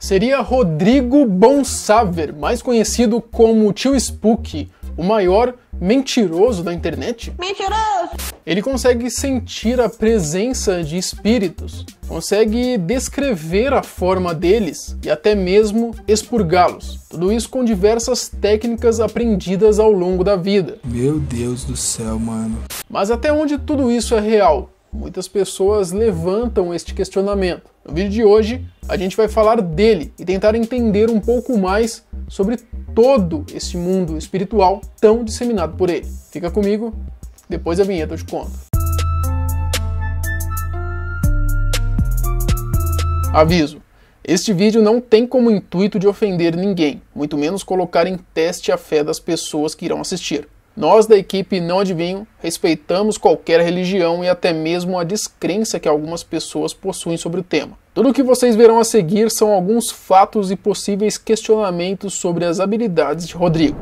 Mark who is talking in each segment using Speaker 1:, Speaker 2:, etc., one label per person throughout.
Speaker 1: Seria Rodrigo Bonsaver, mais conhecido como Tio Spook, o maior mentiroso da internet?
Speaker 2: Mentiroso!
Speaker 1: Ele consegue sentir a presença de espíritos, consegue descrever a forma deles e até mesmo expurgá-los. Tudo isso com diversas técnicas aprendidas ao longo da vida.
Speaker 3: Meu Deus do céu, mano.
Speaker 1: Mas até onde tudo isso é real? Muitas pessoas levantam este questionamento. No vídeo de hoje, a gente vai falar dele e tentar entender um pouco mais sobre todo esse mundo espiritual tão disseminado por ele. Fica comigo, depois da vinheta eu te conto. Aviso: este vídeo não tem como intuito de ofender ninguém, muito menos colocar em teste a fé das pessoas que irão assistir. Nós da equipe Não Adivinho respeitamos qualquer religião e até mesmo a descrença que algumas pessoas possuem sobre o tema. Tudo o que vocês verão a seguir são alguns fatos e possíveis questionamentos sobre as habilidades de Rodrigo.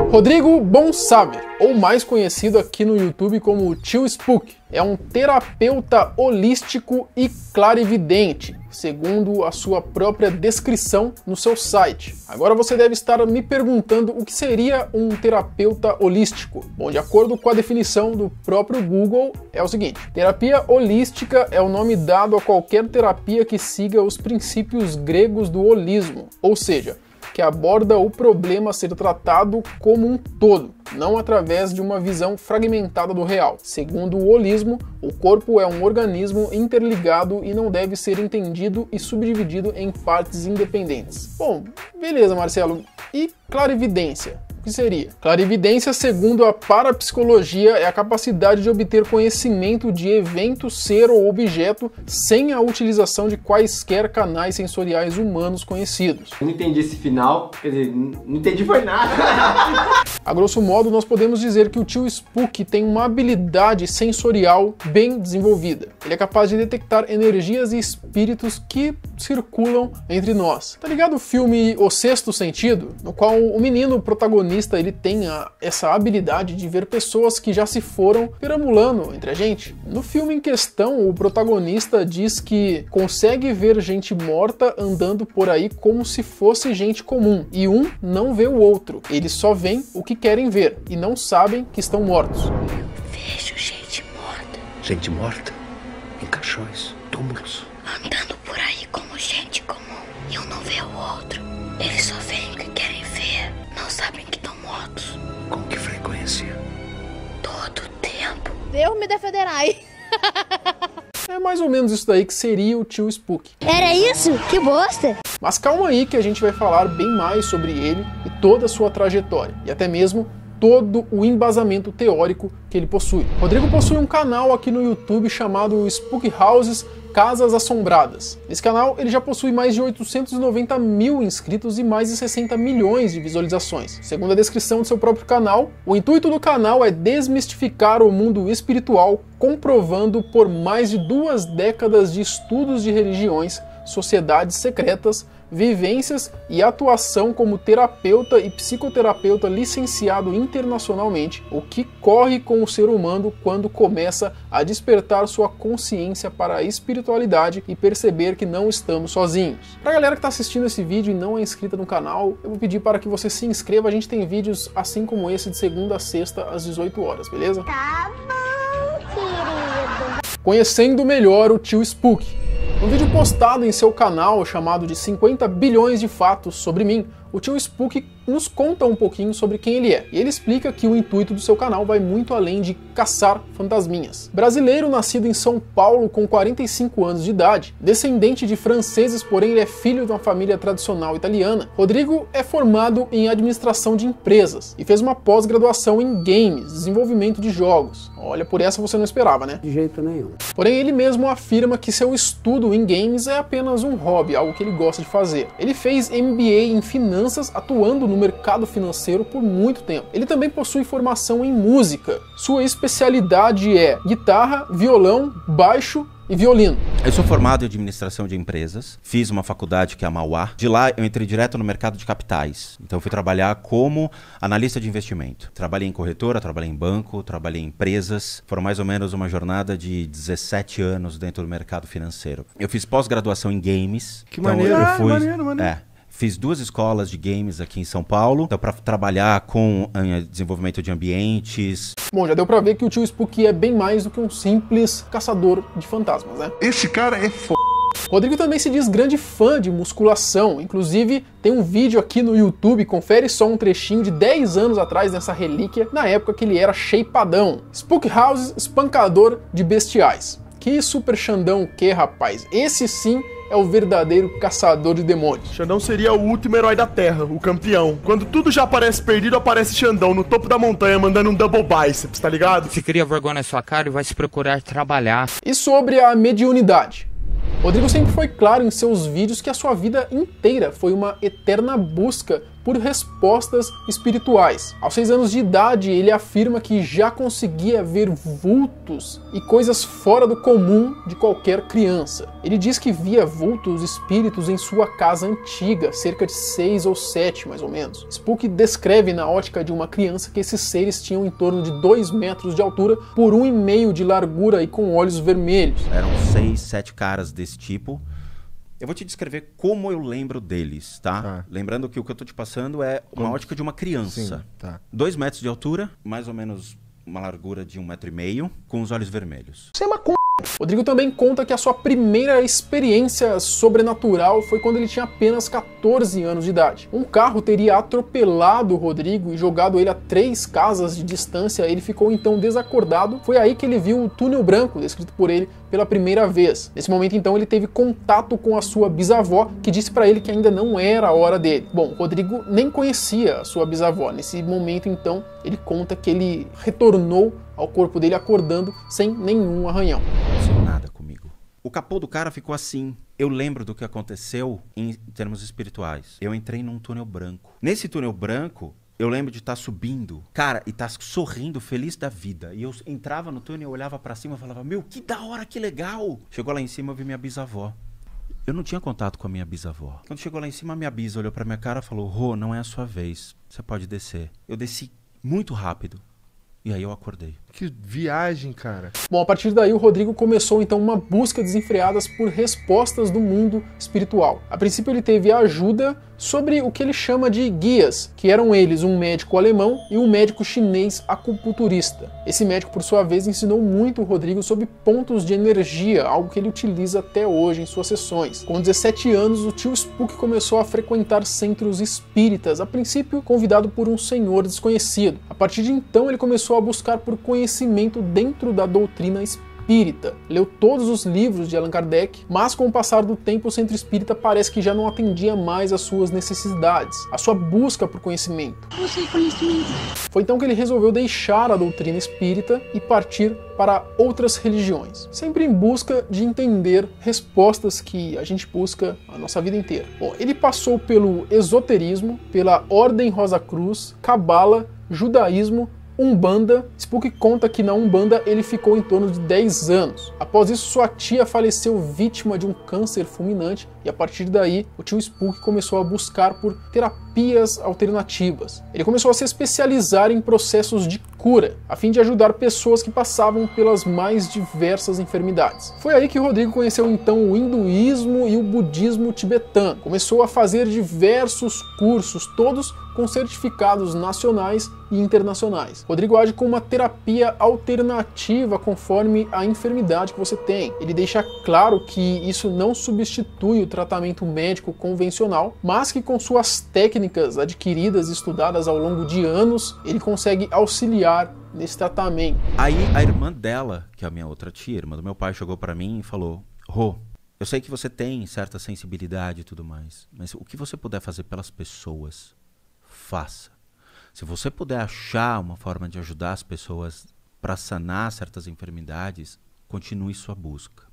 Speaker 1: Rodrigo Bonsaver, ou mais conhecido aqui no YouTube como Tio Spook, é um terapeuta holístico e clarividente, segundo a sua própria descrição no seu site. Agora você deve estar me perguntando o que seria um terapeuta holístico. Bom, de acordo com a definição do próprio Google, é o seguinte: terapia holística é o nome dado a qualquer terapia que siga os princípios gregos do holismo, ou seja, que aborda o problema a ser tratado como um todo, não através de uma visão fragmentada do real. Segundo o holismo, o corpo é um organismo interligado e não deve ser entendido e subdividido em partes independentes. Bom, beleza, Marcelo. E clarividência? O que seria? Clarividência, segundo a parapsicologia, é a capacidade de obter conhecimento de evento, ser ou objeto sem a utilização de quaisquer canais sensoriais humanos conhecidos.
Speaker 4: Eu não entendi esse final, quer dizer, não entendi foi nada.
Speaker 1: A grosso modo, nós podemos dizer que o Tio Spook tem uma habilidade sensorial bem desenvolvida. Ele é capaz de detectar energias e espíritos que circulam entre nós. Tá ligado o filme O Sexto Sentido? No qual o menino protagonista ele tem essa habilidade de ver pessoas que já se foram perambulando entre a gente. No filme em questão, o protagonista diz que consegue ver gente morta andando por aí como se fosse gente comum, e um não vê o outro. Eles só veem o que querem ver e não sabem que estão mortos.
Speaker 2: Vejo gente morta.
Speaker 5: Gente morta? Em caixões, túmulos.
Speaker 2: Andando por aí como gente comum. E um não vê o outro. Eles só veem o que querem ver. Não sabem que estão mortos.
Speaker 5: Com que frequência?
Speaker 2: Todo tempo.
Speaker 6: Deus me defenderai.
Speaker 1: É mais ou menos isso daí que seria o Tio Spook.
Speaker 6: Era isso? Que bosta!
Speaker 1: Mas calma aí que a gente vai falar bem mais sobre ele e toda a sua trajetória, e até mesmo todo o embasamento teórico que ele possui. Rodrigo possui um canal aqui no YouTube chamado Spook Houses Casas Assombradas. Nesse canal ele já possui mais de 890 mil inscritos e mais de 60 milhões de visualizações. Segundo a descrição do seu próprio canal, o intuito do canal é desmistificar o mundo espiritual, comprovando por mais de 2 décadas de estudos de religiões, sociedades secretas, vivências e atuação como terapeuta e psicoterapeuta licenciado internacionalmente, o que corre com o ser humano quando começa a despertar sua consciência para a espiritualidade e perceber que não estamos sozinhos. Pra galera que tá assistindo esse vídeo e não é inscrita no canal, eu vou pedir para que você se inscreva. A gente tem vídeos assim como esse de segunda a sexta às 18 horas, beleza?
Speaker 6: Tá bom, querido.
Speaker 1: Conhecendo melhor o Tio Spook. No vídeo postado em seu canal chamado de 50 bilhões de fatos sobre mim, o Tio Spook nos conta um pouquinho sobre quem ele é. E ele explica que o intuito do seu canal vai muito além de caçar fantasminhas. Brasileiro nascido em São Paulo com 45 anos de idade, descendente de franceses, porém ele é filho de uma família tradicional italiana, Rodrigo é formado em administração de empresas e fez uma pós-graduação em games, desenvolvimento de jogos. Olha, por essa você não esperava, né?
Speaker 7: De jeito nenhum.
Speaker 1: Porém, ele mesmo afirma que seu estudo em games é apenas um hobby, algo que ele gosta de fazer. Ele fez MBA em finanças, atuando no mercado financeiro por muito tempo. Ele também possui formação em música. Sua especialidade é guitarra, violão, baixo e violino.
Speaker 7: Eu sou formado em administração de empresas, fiz uma faculdade que é a Mauá. De lá eu entrei direto no mercado de capitais. Então eu fui trabalhar como analista de investimento. Trabalhei em corretora, trabalhei em banco, trabalhei em empresas. Foram mais ou menos uma jornada de 17 anos dentro do mercado financeiro. Eu fiz pós-graduação em games.
Speaker 8: Que maneiro.
Speaker 7: Maneiro. Fiz 2 escolas de games aqui em São Paulo, então para trabalhar com desenvolvimento de ambientes.
Speaker 1: Bom, já deu pra ver que o tio Spook é bem mais do que um simples caçador de fantasmas, né?
Speaker 8: Esse cara é foda.
Speaker 1: Rodrigo também se diz grande fã de musculação, inclusive tem um vídeo aqui no YouTube, confere só um trechinho de 10 anos atrás dessa relíquia, na época que ele era shapeadão. Spook House, espancador de bestiais. Que super Xandão que, rapaz? Esse sim é o verdadeiro caçador de demônios.
Speaker 8: Xandão seria o último herói da Terra, o campeão. Quando tudo já parece perdido, aparece Xandão no topo da montanha mandando um double biceps, tá ligado?
Speaker 9: Se cria vergonha na sua cara e vai se procurar trabalhar.
Speaker 1: E sobre a mediunidade? Rodrigo sempre foi claro em seus vídeos que a sua vida inteira foi uma eterna busca por respostas espirituais. Aos 6 anos de idade, ele afirma que já conseguia ver vultos e coisas fora do comum de qualquer criança. Ele diz que via vultos, espíritos em sua casa antiga, cerca de 6 ou 7 mais ou menos. Spook descreve na ótica de uma criança que esses seres tinham em torno de 2 metros de altura por 1,5 de largura e com olhos vermelhos.
Speaker 7: Eram 6, 7 caras desse tipo. Eu vou te descrever como eu lembro deles, tá? Lembrando que o que eu tô te passando é uma ótica de uma criança.
Speaker 8: Sim, tá.
Speaker 7: 2 metros de altura, mais ou menos uma largura de 1,5 metro, com os olhos vermelhos.
Speaker 1: Você é maconha. Rodrigo também conta que a sua primeira experiência sobrenatural foi quando ele tinha apenas 14 anos de idade. Um carro teria atropelado o Rodrigo e jogado ele a 3 casas de distância. Ele ficou então desacordado. Foi aí que ele viu o túnel branco, descrito por ele pela primeira vez. Nesse momento então ele teve contato com a sua bisavó, que disse para ele que ainda não era a hora dele. Bom, Rodrigo nem conhecia a sua bisavó. Nesse momento então ele conta que ele retornou ao corpo dele acordando sem nenhum arranhão.
Speaker 7: Não aconteceu nada comigo. O capô do cara ficou assim. Eu lembro do que aconteceu em termos espirituais. Eu entrei num túnel branco. Nesse túnel branco, eu lembro de estar subindo, cara, e estar sorrindo, feliz da vida. E eu entrava no túnel, eu olhava pra cima e falava, meu, que da hora, que legal. Chegou lá em cima, eu vi minha bisavó. Eu não tinha contato com a minha bisavó. Quando chegou lá em cima, a minha bisa olhou pra minha cara e falou, Rô, não é a sua vez, você pode descer. Eu desci muito rápido. E aí eu acordei.
Speaker 8: Que viagem, cara.
Speaker 1: Bom, a partir daí o Rodrigo começou então uma busca desenfreada por respostas do mundo espiritual. A princípio ele teve ajuda sobre o que ele chama de guias, que eram eles um médico alemão e um médico chinês acupunturista. Esse médico, por sua vez, ensinou muito o Rodrigo sobre pontos de energia, algo que ele utiliza até hoje em suas sessões. Com 17 anos, o tio Spook começou a frequentar centros espíritas, a princípio convidado por um senhor desconhecido. A partir de então ele começou a buscar por conhecimento dentro da doutrina espírita. Leu todos os livros de Allan Kardec, mas com o passar do tempo o centro espírita parece que já não atendia mais às suas necessidades, a sua busca por conhecimento. Foi então que ele resolveu deixar a doutrina espírita e partir para outras religiões, sempre em busca de entender respostas que a gente busca a nossa vida inteira. Bom, ele passou pelo esoterismo, pela Ordem Rosa Cruz, Cabala, Judaísmo, Umbanda. Spook conta que na Umbanda ele ficou em torno de 10 anos. Após isso, sua tia faleceu vítima de um câncer fulminante e a partir daí o tio Spook começou a buscar por terapias alternativas. Ele começou a se especializar em processos de cura, a fim de ajudar pessoas que passavam pelas mais diversas enfermidades. Foi aí que Rodrigo conheceu então o hinduísmo e o budismo tibetano. Começou a fazer diversos cursos, todos com certificados nacionais e internacionais. Rodrigo age com uma terapia alternativa conforme a enfermidade que você tem. Ele deixa claro que isso não substitui o tratamento médico convencional, mas que com suas técnicas adquiridas e estudadas ao longo de anos, ele consegue auxiliar nesse tratamento.
Speaker 7: Aí a irmã dela, que é a minha outra tia, irmã do meu pai, chegou pra mim e falou, Rô, eu sei que você tem certa sensibilidade e tudo mais, mas o que você puder fazer pelas pessoas, faça. Se você puder achar uma forma de ajudar as pessoas para sanar certas enfermidades, continue sua busca.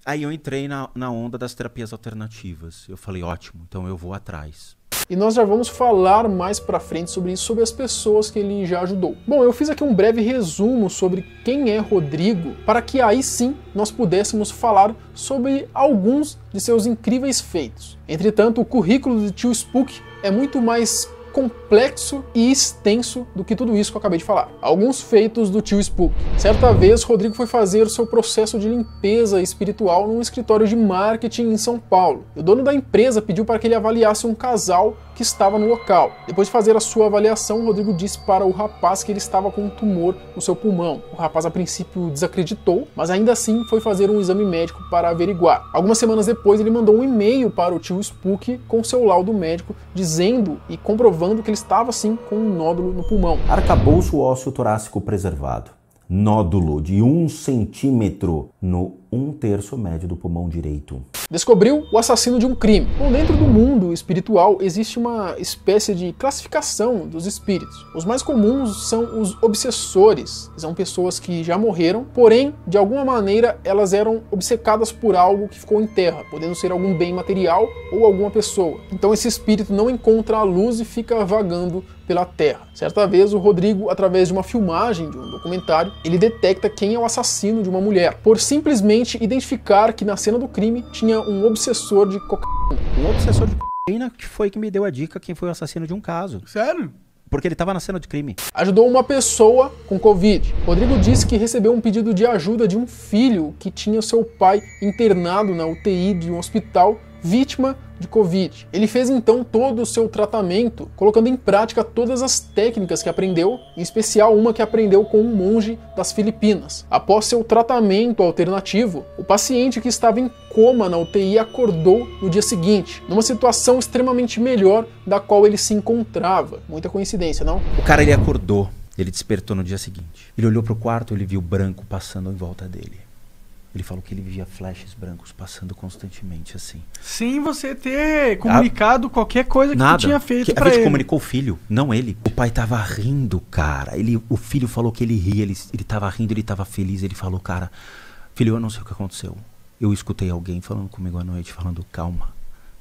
Speaker 7: Aí eu entrei na onda das terapias alternativas. Eu falei, ótimo, então eu vou atrás.
Speaker 1: e nós já vamos falar mais pra frente sobre isso, sobre as pessoas que ele já ajudou. Bom, eu fiz aqui um breve resumo sobre quem é Rodrigo, para que aí sim nós pudéssemos falar sobre alguns de seus incríveis feitos. Entretanto, o currículo do Tio Spook é muito mais complexo e extenso do que tudo isso que eu acabei de falar. Alguns feitos do Tio Spook. Certa vez, Rodrigo foi fazer o seu processo de limpeza espiritual num escritório de marketing em São Paulo. O dono da empresa pediu para que ele avaliasse um casal que estava no local. Depois de fazer a sua avaliação, Rodrigo disse para o rapaz que ele estava com um tumor no seu pulmão. O rapaz a princípio desacreditou, mas ainda assim foi fazer um exame médico para averiguar. Algumas semanas depois, ele mandou um e-mail para o Tio Spook com seu laudo médico, dizendo e comprovando que ele estava sim com um nódulo no pulmão.
Speaker 10: Arcabouço ósseo torácico preservado. Nódulo de 1 centímetro no 1/3 médio do pulmão direito.
Speaker 1: Descobriu o assassino de um crime. Bom, dentro do mundo espiritual existe uma espécie de classificação dos espíritos. Os mais comuns são os obsessores. São pessoas que já morreram, porém, de alguma maneira, elas eram obcecadas por algo que ficou em terra, podendo ser algum bem material ou alguma pessoa. Então esse espírito não encontra a luz e fica vagando pela terra. Certa vez, o Rodrigo, através de uma filmagem de um documentário, ele detecta quem é o assassino de uma mulher, por simplesmente identificar que na cena do crime tinha um obsessor de cocaína.
Speaker 7: Um obsessor de cocaína que foi que me deu a dica quem foi o assassino de um caso.
Speaker 8: Sério?
Speaker 7: Porque ele estava na cena de crime.
Speaker 1: Ajudou uma pessoa com Covid. Rodrigo disse que recebeu um pedido de ajuda de um filho que tinha seu pai internado na UTI de um hospital, vítima de Covid. Ele fez então todo o seu tratamento, colocando em prática todas as técnicas que aprendeu, em especial uma que aprendeu com um monge das Filipinas. Após seu tratamento alternativo, o paciente que estava em coma na UTI acordou no dia seguinte, numa situação extremamente melhor da qual ele se encontrava. Muita coincidência, não?
Speaker 7: O cara, ele acordou, ele despertou no dia seguinte. Ele olhou pro quarto, ele viu branco passando em volta dele. Ele falou que ele via flashes brancos passando constantemente, assim.
Speaker 11: Sem você ter comunicado qualquer coisa que tu tinha feito pra
Speaker 7: ele. A gente
Speaker 11: ele.
Speaker 7: comunicou o filho, não ele. O pai tava rindo, cara. O filho falou que ele ria, ele tava rindo, ele tava feliz. Ele falou, cara, filho, eu não sei o que aconteceu. Eu escutei alguém falando comigo à noite, falando, calma,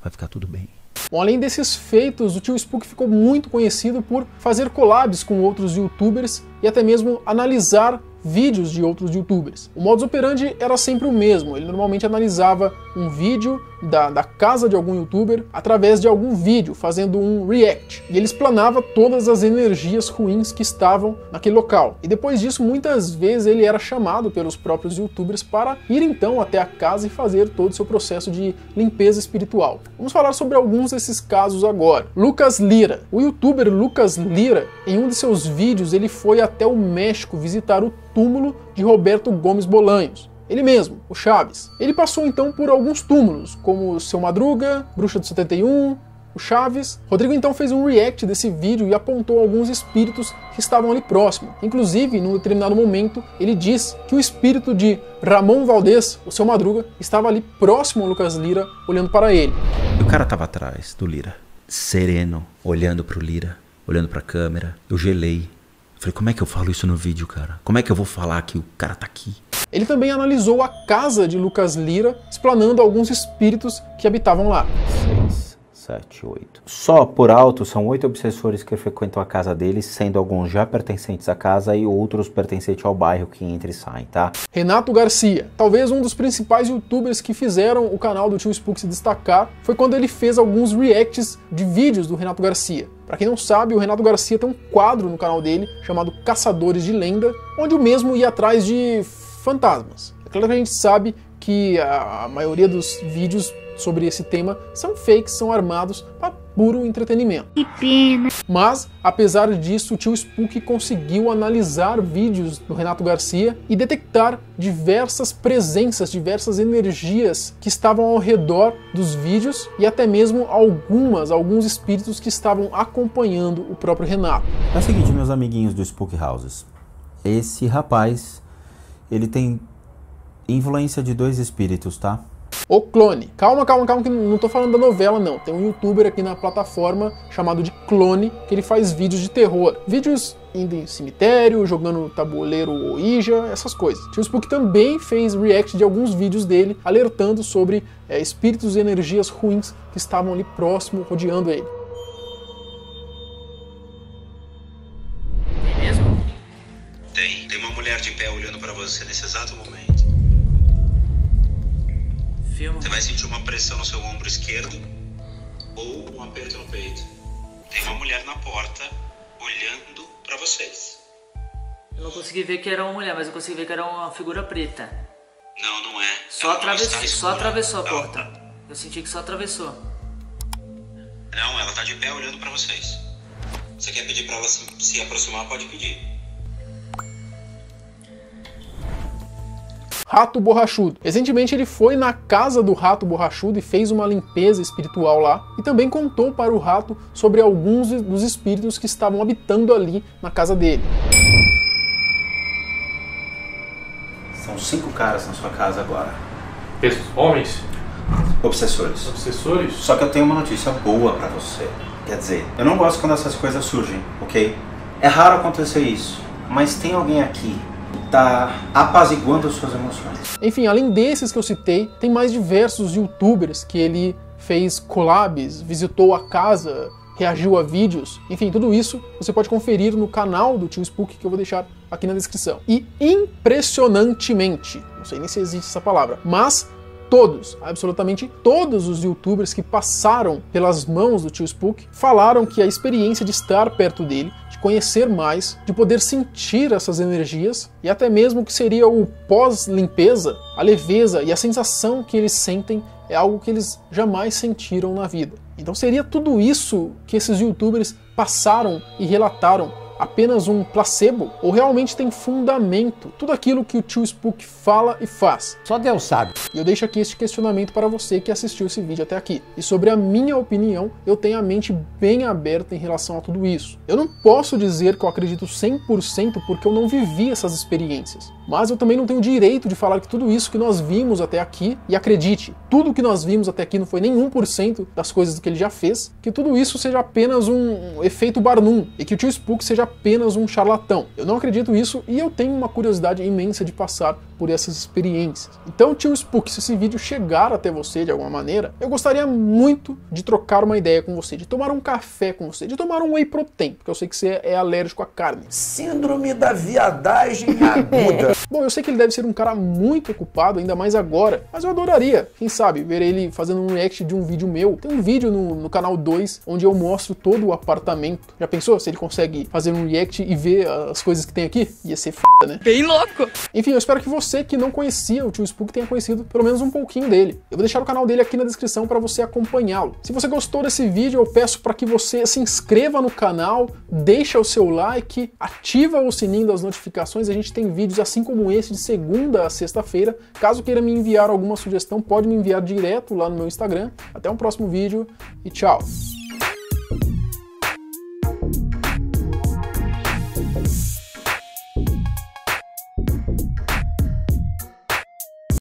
Speaker 7: vai ficar tudo bem.
Speaker 1: Bom, além desses feitos, o Tio Spook ficou muito conhecido por fazer collabs com outros youtubers e até mesmo analisar vídeos de outros youtubers. O modus operandi era sempre o mesmo. Ele normalmente analisava um vídeo da casa de algum youtuber através de algum vídeo, fazendo um react. E ele explanava todas as energias ruins que estavam naquele local. E depois disso, muitas vezes ele era chamado pelos próprios youtubers para ir então até a casa e fazer todo o seu processo de limpeza espiritual. Vamos falar sobre alguns desses casos agora. Lucas Lira. O youtuber Lucas Lira, em um de seus vídeos, ele foi até o México visitar o túmulo de Roberto Gomes Bolanhos. Ele mesmo, o Chaves. Ele passou então por alguns túmulos, como o Seu Madruga, Bruxa do 71, o Chaves. Rodrigo então fez um react desse vídeo e apontou alguns espíritos que estavam ali próximo. Inclusive, num determinado momento, ele diz que o espírito de Ramon Valdez, o Seu Madruga, estava ali próximo ao Lucas Lira, olhando para ele.
Speaker 7: E o cara tava atrás do Lira, sereno, olhando pro Lira, olhando pra câmera. Eu gelei. Falei, como é que eu falo isso no vídeo, cara? Como é que eu vou falar que o cara tá aqui?
Speaker 1: Ele também analisou a casa de Lucas Lira, explanando alguns espíritos que habitavam lá.
Speaker 10: 6, 7, 8. Só por alto são 8 obsessores que frequentam a casa deles, sendo alguns já pertencentes à casa e outros pertencentes ao bairro que entram e saem, tá?
Speaker 1: Renato Garcia. Talvez um dos principais youtubers que fizeram o canal do Tio Spook se destacar foi quando ele fez alguns reacts de vídeos do Renato Garcia. Pra quem não sabe, o Renato Garcia tem um quadro no canal dele chamado Caçadores de Lenda, onde o mesmo ia atrás de fantasmas. É claro que a gente sabe que a maioria dos vídeos sobre esse tema são fakes, são armados para puro entretenimento.
Speaker 6: Que pena.
Speaker 1: Mas, apesar disso, o Tio Spook conseguiu analisar vídeos do Renato Garcia e detectar diversas presenças, diversas energias que estavam ao redor dos vídeos e até mesmo alguns espíritos que estavam acompanhando o próprio Renato.
Speaker 10: É o seguinte, meus amiguinhos do Spook Houses. Esse rapaz, ele tem influência de 2 espíritos, tá?
Speaker 1: O Clone. Calma, que não tô falando da novela, não. Tem um youtuber aqui na plataforma chamado de Clone, que ele faz vídeos de terror. Vídeos indo em cemitério, jogando tabuleiro Ouija, essas coisas. O Tio Spook também fez react de alguns vídeos dele, alertando sobre espíritos e energias ruins que estavam ali próximo, rodeando ele.
Speaker 12: você nesse exato momento.
Speaker 13: Filma.
Speaker 12: Você vai sentir uma pressão no seu ombro esquerdo ou um aperto no peito. Tem uma mulher na porta olhando pra vocês.
Speaker 13: Eu não consegui ver que era uma mulher, mas eu consegui ver que era uma figura preta.
Speaker 12: Não, não é.
Speaker 13: Só atravessou a porta. Eu senti que só atravessou.
Speaker 12: Não, ela tá de pé olhando pra vocês. Você quer pedir pra ela se aproximar? Pode pedir.
Speaker 1: Rato Borrachudo. Recentemente ele foi na casa do Rato Borrachudo e fez uma limpeza espiritual lá e também contou para o rato sobre alguns dos espíritos que estavam habitando ali na casa dele.
Speaker 10: São 5 caras na sua casa agora.
Speaker 8: Homens?
Speaker 10: Obsessores.
Speaker 8: Obsessores?
Speaker 10: Só que eu tenho uma notícia boa pra você. Quer dizer, eu não gosto quando essas coisas surgem, ok? É raro acontecer isso, mas tem alguém aqui que tá apaziguando as suas emoções.
Speaker 1: Enfim, além desses que eu citei, tem mais diversos youtubers que ele fez collabs, visitou a casa, reagiu a vídeos, enfim, tudo isso você pode conferir no canal do Tio Spook que eu vou deixar aqui na descrição. E impressionantemente, não sei nem se existe essa palavra, mas todos, absolutamente todos os youtubers que passaram pelas mãos do Tio Spook falaram que a experiência de estar perto dele, de conhecer mais, de poder sentir essas energias e até mesmo que seria o pós-limpeza, a leveza e a sensação que eles sentem é algo que eles jamais sentiram na vida. Então seria tudo isso que esses youtubers passaram e relataram apenas um placebo? Ou realmente tem fundamento tudo aquilo que o Tio Spook fala e faz?
Speaker 5: Só Deus sabe.
Speaker 1: E eu deixo aqui este questionamento para você que assistiu esse vídeo até aqui. E sobre a minha opinião, eu tenho a mente bem aberta em relação a tudo isso. Eu não posso dizer que eu acredito 100% porque eu não vivi essas experiências. Mas eu também não tenho o direito de falar que tudo isso que nós vimos até aqui, e acredite, tudo que nós vimos até aqui não foi nem 1% das coisas que ele já fez, que tudo isso seja apenas um efeito Barnum, e que o Tio Spook seja apenas um charlatão. Eu não acredito nisso e eu tenho uma curiosidade imensa de passar por essas experiências. Então, Tio Spook, se esse vídeo chegar até você de alguma maneira, eu gostaria muito de trocar uma ideia com você, de tomar um café com você, de tomar um whey protein, porque eu sei que você é alérgico à carne.
Speaker 5: Síndrome da viadagem aguda.
Speaker 1: Bom, eu sei que ele deve ser um cara muito ocupado, ainda mais agora, mas eu adoraria, quem sabe, ver ele fazendo um react de um vídeo meu. Tem um vídeo no canal 2, onde eu mostro todo o apartamento. Já pensou se ele consegue fazer um react e ver as coisas que tem aqui? Ia ser f***, né?
Speaker 13: Bem louco!
Speaker 1: Enfim, eu espero que você que não conhecia o Tio Spook tenha conhecido pelo menos um pouquinho dele. Eu vou deixar o canal dele aqui na descrição para você acompanhá-lo. Se você gostou desse vídeo, eu peço para que você se inscreva no canal, deixa o seu like, ativa o sininho das notificações. A gente tem vídeos assim como esse de segunda a sexta-feira. Caso queira me enviar alguma sugestão, pode me enviar direto lá no meu Instagram. Até um próximo vídeo e tchau!